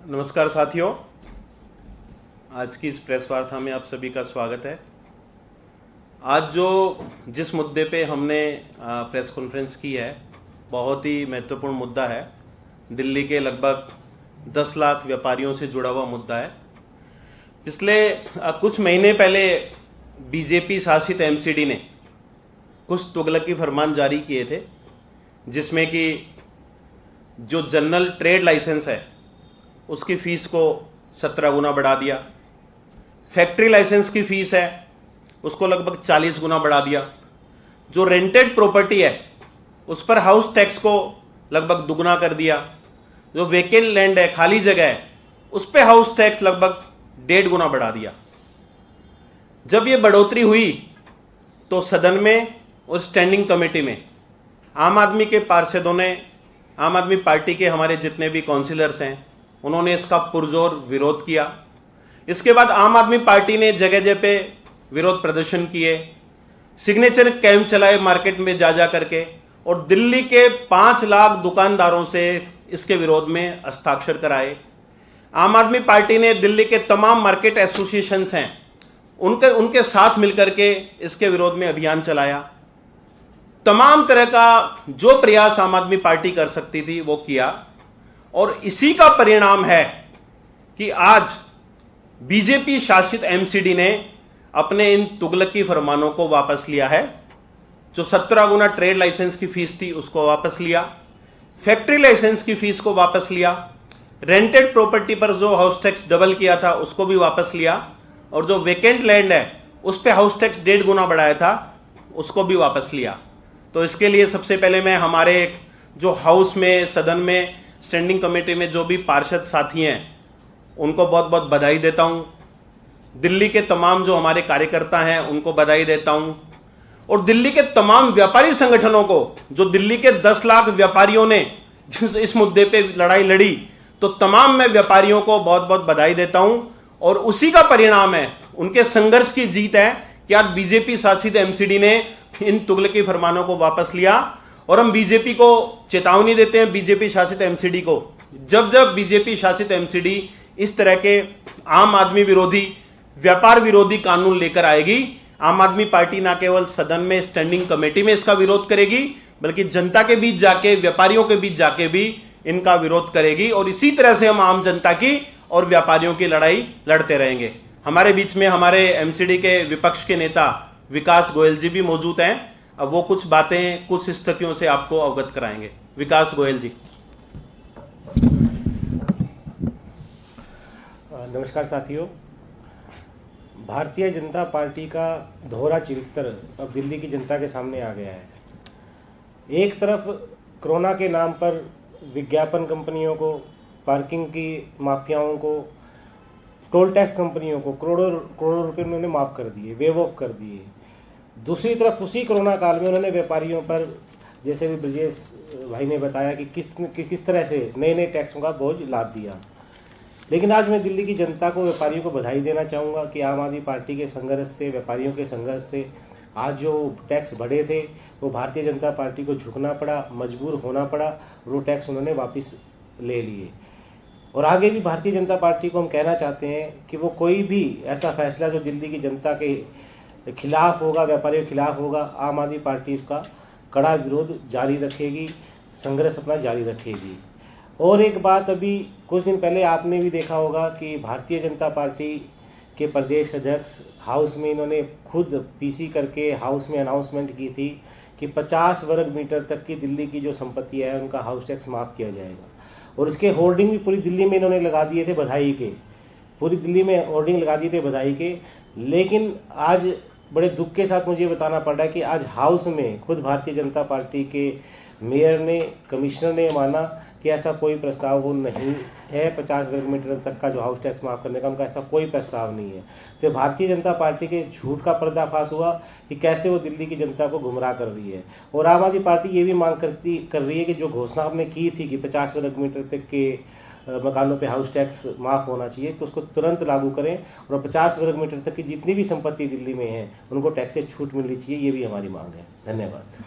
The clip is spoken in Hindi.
नमस्कार साथियों, आज की इस प्रेस वार्ता में आप सभी का स्वागत है। आज जिस मुद्दे पे हमने प्रेस कॉन्फ्रेंस की है, बहुत ही महत्वपूर्ण मुद्दा है। दिल्ली के लगभग 10 लाख व्यापारियों से जुड़ा हुआ मुद्दा है। पिछले कुछ महीने पहले बीजेपी शासित एमसीडी ने कुछ तुगलकी फरमान जारी किए थे, जिसमें कि जो जनरल ट्रेड लाइसेंस है उसकी फ़ीस को 17 गुना बढ़ा दिया। फैक्ट्री लाइसेंस की फ़ीस है उसको लगभग 40 गुना बढ़ा दिया। जो रेंटेड प्रॉपर्टी है उस पर हाउस टैक्स को लगभग दुगना कर दिया। जो वेकेंट लैंड है, खाली जगह है, उस पर हाउस टैक्स लगभग 1.5 गुना बढ़ा दिया। जब ये बढ़ोतरी हुई तो सदन में और स्टैंडिंग कमेटी में आम आदमी के पार्षदों ने, आम आदमी पार्टी के हमारे जितने भी काउंसिलर्स हैं, उन्होंने इसका पुरजोर विरोध किया। इसके बाद आम आदमी पार्टी ने जगह जगह पे विरोध प्रदर्शन किए, सिग्नेचर कैंप चलाए मार्केट में जा करके, और दिल्ली के 5 लाख दुकानदारों से इसके विरोध में हस्ताक्षर कराए। आम आदमी पार्टी ने दिल्ली के तमाम मार्केट एसोसिएशंस हैं उनके साथ मिलकर के इसके विरोध में अभियान चलाया। तमाम तरह का जो प्रयास आम आदमी पार्टी कर सकती थी वो किया, और इसी का परिणाम है कि आज बीजेपी शासित एमसीडी ने अपने इन तुगलकी फरमानों को वापस लिया है। जो 17 गुना ट्रेड लाइसेंस की फीस थी उसको वापस लिया, फैक्ट्री लाइसेंस की फीस को वापस लिया, रेंटेड प्रॉपर्टी पर जो हाउस टैक्स डबल किया था उसको भी वापस लिया, और जो वेकेंट लैंड है उस पर हाउस टैक्स 1.5 गुना बढ़ाया था उसको भी वापस लिया। तो इसके लिए सबसे पहले मैं हमारे जो हाउस में, सदन में, स्टैंडिंग कमेटी में जो भी पार्षद साथी हैं उनको बहुत बहुत बधाई देता हूं। दिल्ली के तमाम जो हमारे कार्यकर्ता हैं उनको बधाई देता हूं, और दिल्ली के तमाम व्यापारी संगठनों को, जो दिल्ली के 10 लाख व्यापारियों ने इस मुद्दे पे लड़ाई लड़ी, तो तमाम मैं व्यापारियों को बहुत बहुत बधाई देता हूं। और उसी का परिणाम है, उनके संघर्ष की जीत है कि आज बीजेपी शासित एमसीडी ने इन तुगलकी फरमानों को वापस लिया। और हम बीजेपी को चेतावनी देते हैं, बीजेपी शासित एमसीडी को, जब जब बीजेपी शासित एमसीडी इस तरह के आम आदमी विरोधी, व्यापार विरोधी कानून लेकर आएगी, आम आदमी पार्टी ना केवल सदन में, स्टैंडिंग कमेटी में इसका विरोध करेगी, बल्कि जनता के बीच जाके, व्यापारियों के बीच जाके भी इनका विरोध करेगी। और इसी तरह से हम आम जनता की और व्यापारियों की लड़ाई लड़ते रहेंगे। हमारे बीच में हमारे एमसीडी के विपक्ष के नेता विकास गोयल जी भी मौजूद हैं। अब वो कुछ बातें, कुछ स्थितियों से आपको अवगत कराएंगे। विकास गोयल जी। नमस्कार साथियों, भारतीय जनता पार्टी का दोहरा चरित्र अब दिल्ली की जनता के सामने आ गया है। एक तरफ कोरोना के नाम पर विज्ञापन कंपनियों को, पार्किंग की माफियाओं को, टोल टैक्स कंपनियों को करोड़ों करोड़ों रुपए उन्होंने माफ़ कर दिए, वेव ऑफ कर दिए। दूसरी तरफ उसी कोरोना काल में उन्होंने व्यापारियों पर, जैसे भी ब्रजेश भाई ने बताया कि किस तरह से नए नए टैक्सों का बोझ लाद दिया। लेकिन आज मैं दिल्ली की जनता को, व्यापारियों को बधाई देना चाहूँगा कि आम आदमी पार्टी के संघर्ष से, व्यापारियों के संघर्ष से आज जो टैक्स बढ़े थे वो भारतीय जनता पार्टी को झुकना पड़ा, मजबूर होना पड़ा, वो टैक्स उन्होंने वापस ले लिए। और आगे भी भारतीय जनता पार्टी को हम कहना चाहते हैं कि वो कोई भी ऐसा फैसला जो दिल्ली की जनता के खिलाफ होगा, व्यापारियों के खिलाफ होगा, आम आदमी पार्टी उसका कड़ा विरोध जारी रखेगी, संघर्ष अपना जारी रखेगी। और एक बात, अभी कुछ दिन पहले आपने भी देखा होगा कि भारतीय जनता पार्टी के प्रदेश अध्यक्ष हाउस में, इन्होंने खुद पीसी करके हाउस में अनाउंसमेंट की थी कि 50 वर्ग मीटर तक की दिल्ली की जो संपत्ति है उनका हाउस टैक्स माफ़ किया जाएगा। और इसके होर्डिंग भी पूरी दिल्ली में इन्होंने लगा दिए थे बधाई के, पूरी दिल्ली में होर्डिंग लगा दिए थे बधाई के। लेकिन आज बड़े दुख के साथ मुझे बताना पड़ रहा है कि आज हाउस में खुद भारतीय जनता पार्टी के मेयर ने, कमिश्नर ने माना कि ऐसा कोई प्रस्ताव वो नहीं है, 50 वर्ग मीटर तक का जो हाउस टैक्स माफ़ करने का उनका ऐसा कोई प्रस्ताव नहीं है। तो भारतीय जनता पार्टी के झूठ का पर्दाफाश हुआ कि कैसे वो दिल्ली की जनता को गुमराह कर रही है। और आम आदमी पार्टी ये भी मांग कर रही है कि जो घोषणा आपने की थी कि 50 वर्ग मीटर तक के मकानों पे हाउस टैक्स माफ़ होना चाहिए, तो उसको तुरंत लागू करें, और 50 वर्ग मीटर तक की जितनी भी संपत्ति दिल्ली में है उनको टैक्स से छूट मिलनी चाहिए, ये भी हमारी मांग है। धन्यवाद।